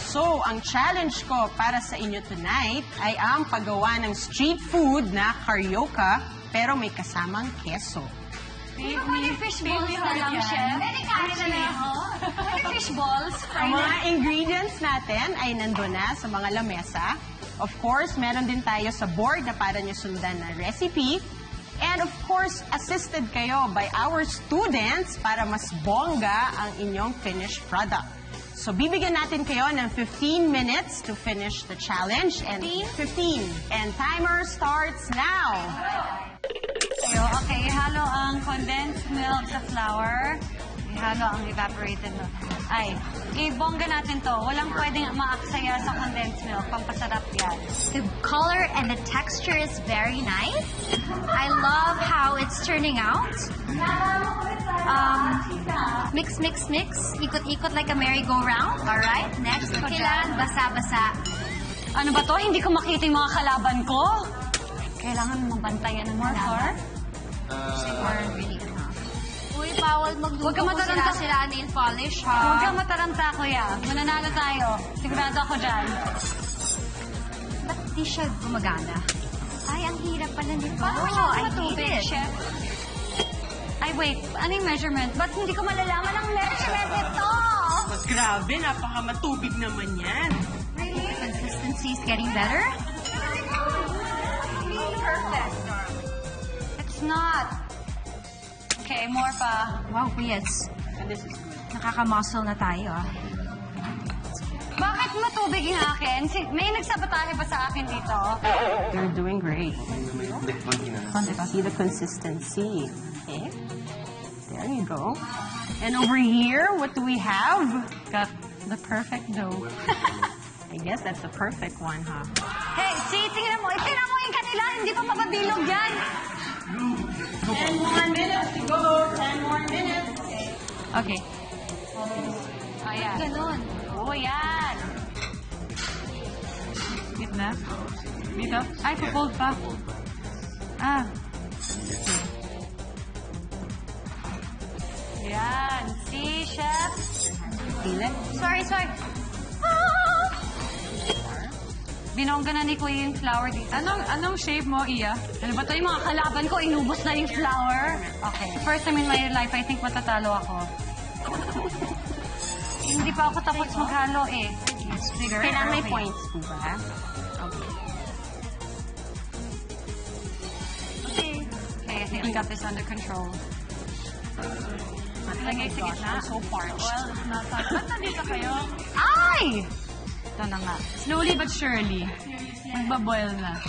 So, ang challenge ko para sa inyo tonight ay ang paggawa ng street food na carioca pero may kasamang keso. May fish balls na lang, Chef. Pwede kanin na lang ako. Fish balls. Ang mga ingredients natin ay nandun na sa mga lamesa. Of course, meron din tayo sa board na para nyo sundan na recipe. And of course, assisted kayo by our students para mas bongga ang inyong finished product. So, bibigyan natin kayo ng 15 minutes to finish the challenge. And 15. And timer starts now. Okay, ihalo ang condensed milk sa flour. Ihalo ang evaporated milk. Ay, ibongga natin to. Walang pwedeng maaksaya sa condensed milk. Pampasarap yan. The color and the texture is very nice. I love how it's turning out. Mix, mix, mix. Ikot-ikot like a merry-go-round. Alright, next. Kailangan basa-basa. Ano ba to? Hindi ko makita yung mga kalaban ko. Kailangan mabantayan ng more flour. Or really enough. Uy, bawal magdugo kung sila nail polish, ha? Huwag kang mataranta, kuya. Mananalo tayo. Sigurado ako dyan. Ba't di siya gumagana? Ay, ang hirap pala nito. Paano siya I matubig, hate it. Chef? Ay, wait. Ano yung measurement? Ba't hindi ko malalaman ang measurement nito? Mas grabe, napakamatubig naman yan. Really? Consistency is getting better? Perfect. It's not. Okay, more pa. Wow, yes. And this is good. Nakaka-muscle na tayo, ah. Bakit matubig yung akin? May nagsabotahe pa sa akin dito. You're doing great. See the consistency. Okay. There you go. And over here, what do we have? Got the perfect dough. I guess that's the perfect one, huh? Hey, see, tingnan mo. Tingnan mo yung kanila. Hindi pa mapabilog yan. 10 more minutes to go. 10 more minutes. Okay. Ayan. Ganon. Oo, yan. Gitna? Dito? Ay, pupold pa. Ah. Yan. See, Chef? Feel it? Sorry. Binongga na ni Kuya yung flour dito. Anong shape mo, Iya? Ano ba ito? Yung mga kalaban ko, inubos na yung flour. Okay. First time in my life, I think matatalo ako. Hindi pa ako tapos maghalo eh. It's bigger. Kailangan may Okay. points po ba? Okay. Okay, I think we got this under control. Lagay sa gitna. I'm so parched. Well, ba't nandito kayo? Ay! Ito na nga. Slowly but surely. Magbaboil na.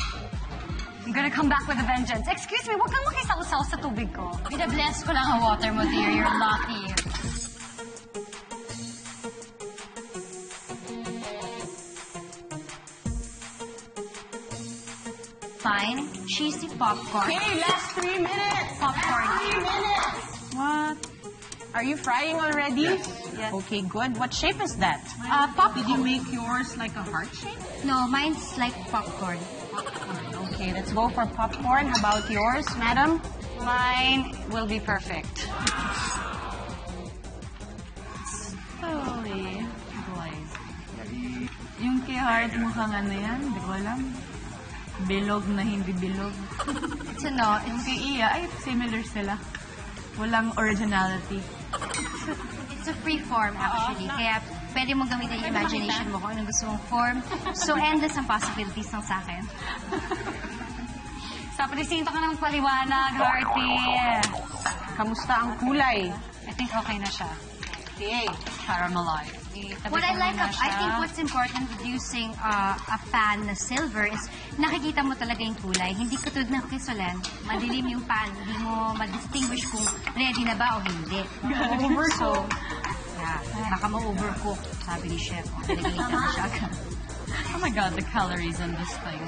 I'm gonna come back with a vengeance. Excuse me, huwag kang makisaw-saw sa tubig ko. Binabless ko lang ang water mo, dear. You're lucky. Fine. Cheesy popcorn. Okay, last 3 minutes. Popcorn. 3 minutes. What? Are you frying already? Yes. Okay, good. What shape is that? Popcorn. Did you make yours like a heart shape? No, mine's like popcorn. Okay, let's go for popcorn. How about yours, madam? Mine will be perfect. Slowly. Boys. Yung kay Heart mukhang ano yan? Hindi ko alam. Bilog na hindi bilog. It's ano, Yung kay Iya, ay similar sila. Walang originality. it's a free form actually. Kaya pwede mong gamitin yung imagination mo kung anong gusto mong form. So endless ang possibilities ng sa akin. Sa presinto ka ng paliwanag, Hearty. Kamusta ang kulay? I think okay na siya. Okay. Caramelized. What I like, I think what's important with using a pan na silver is nakikita mo talaga yung kulay. Hindi katulad ng kisolen, madilim yung pan. Hindi mo ma-distinguish kung ready na ba o hindi. So, yeah, baka ma-overcook, sabi ni Chef. Nagigita na siya agad. Oh my God, the calories in this thing.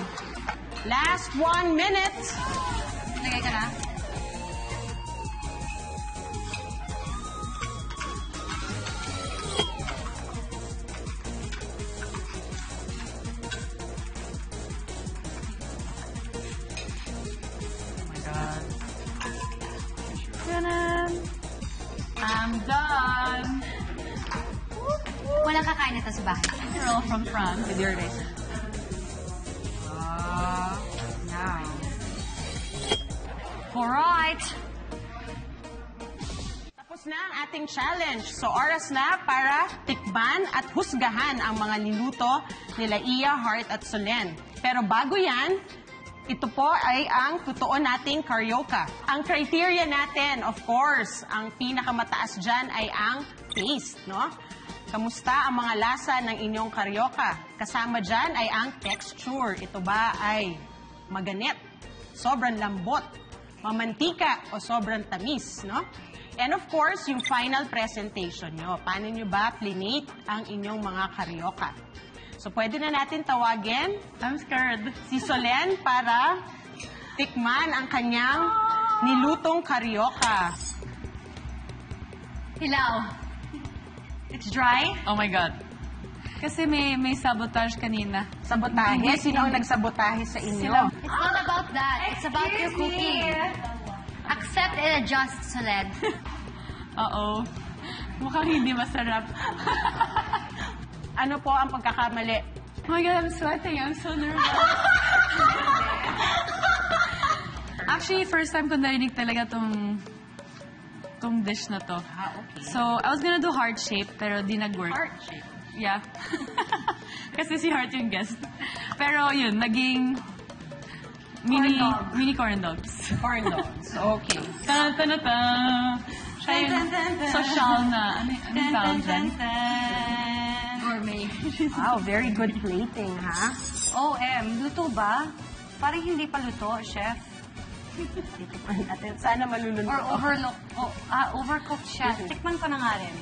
Last 1 minute. Lagay ka na? I'm done. Walang kakain na to sa bahay. roll from France. With your razor. Now. Alright. Tapos na ang ating challenge. So, oras na para tikman at husgahan ang mga niluto nila Iya, Heart at Solen. Pero bago yan, ito po ay ang totoo nating karaoke. Ang criteria natin, of course, ang pinakamataas dyan ay ang taste, no? Kamusta ang mga lasa ng inyong karaoke? Kasama dyan ay ang texture. Ito ba ay maganit, sobrang lambot, mamantika o sobrang tamis, no? And of course, yung final presentation nyo. Paano nyo ba plinate ang inyong mga karaoke? So, pwede na natin tawagin I'm scared. si Solen para tikman ang kanyang nilutong karaoke. Hilaw. It's dry. Oh my God. Kasi may sabotage kanina. Sabotahe? Sino ang nagsabotahe sa inyo? It's not about that. It's about your cooking. Accept and adjust, Solen. Oo. Mukhang hindi masarap. Ano po ang pagkakamali? Oh my God, I'm sweating. I'm so nervous. Actually, first time ko narinig talaga tong dish na to. Okay. So, I was gonna do heart shape, pero di nag-work. Heart shape. Yeah. Kasi si Heart yung guest. Pero yun, naging mini corn dogs. Corn dogs. Okay. Ta-ta-ta-ta. Siya yung social na. Ano tawag dyan? Gourmet. Wow, very good plating, ha? Luto ba? Parang hindi pa luto, chef. Tikman natin. Sana maluluto. Or overcooked siya. Tikman ko na nga rin.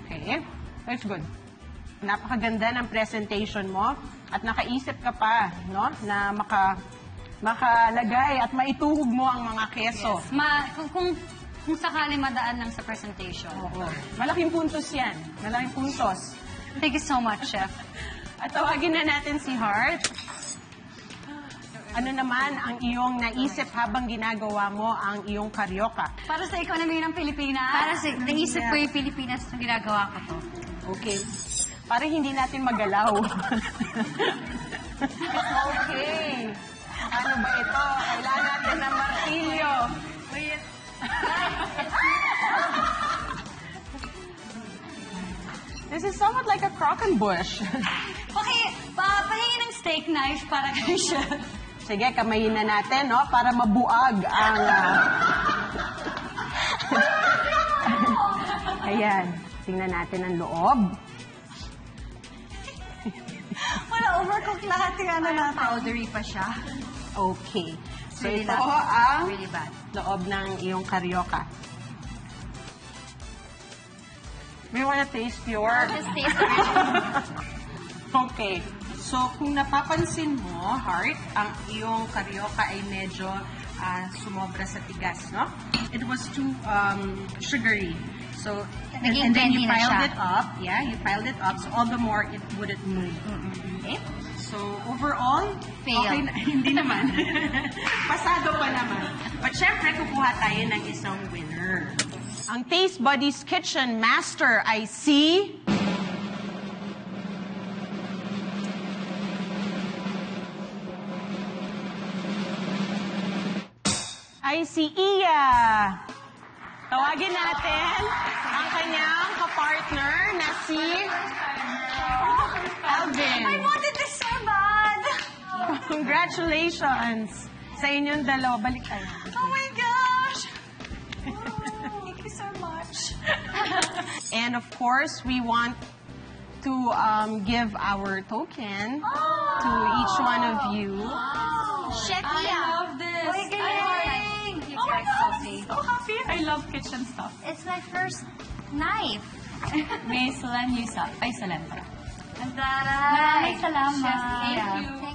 Okay. That's good. Napakaganda ng presentation mo at nakaisip ka pa, no? Na makalagay at maituhog mo ang mga keso. Kung sakali madaan lang sa presentation. Oo. Malaking puntos yan. Malaking puntos. Thank you so much, chef. At tawagin na natin si Heart. Ano naman ang iyong naisip habang ginagawa mo ang iyong karaoke? Para sa economy ng Pilipinas. Para sa naisip ko yung Pilipinas nung ginagawa ko to. Okay. Para hindi natin magalaw. Okay. Ano ba ito? Kailangan natin ng martilyo. Wait. This is somewhat like a croquembouche. Okay, pahingi ng steak knife para kay chef. Sige, kamayin na natin, no? Para mabuag ang... Ayan. Tingnan natin ang loob. Wala, overcooked lahat yung ano natin. Powdery pa siya. Okay. So, Really ito bad. ang Really bad. loob ng iyong karaoke. May wanna taste your... Just taste original. Okay. So, kung napapansin mo, Heart, ang iyong karaoke ay medyo sumobra sa tigas, no? It was too sugary. So, and then you Naging candy na piled siya. it up. Yeah, you piled it up. So, all the more, it wouldn't move. Okay? So, overall, Fail. okay na. Hindi naman. Pasado pa naman. But syempre, kukuha tayo ng isang winner. Ang Taste Buddies Kitchen Master ay si... ay si Iya. Tawagin natin ang kanyang kapartner na si Alvin. I wanted this so bad! Congratulations sa inyong dalawa. Balik tayo. Oh my gosh! Thank you so much. And of course, we want to give our token to each one of you. Chef I Iya. love this. Oy, galing. You Oh my guys God. so sweet. So happy. I love kitchen stuff. It's my first knife. May Solen use up. Ay, Solen pala. Ang taray. Maraming salamat. Chef Iya. Thank you.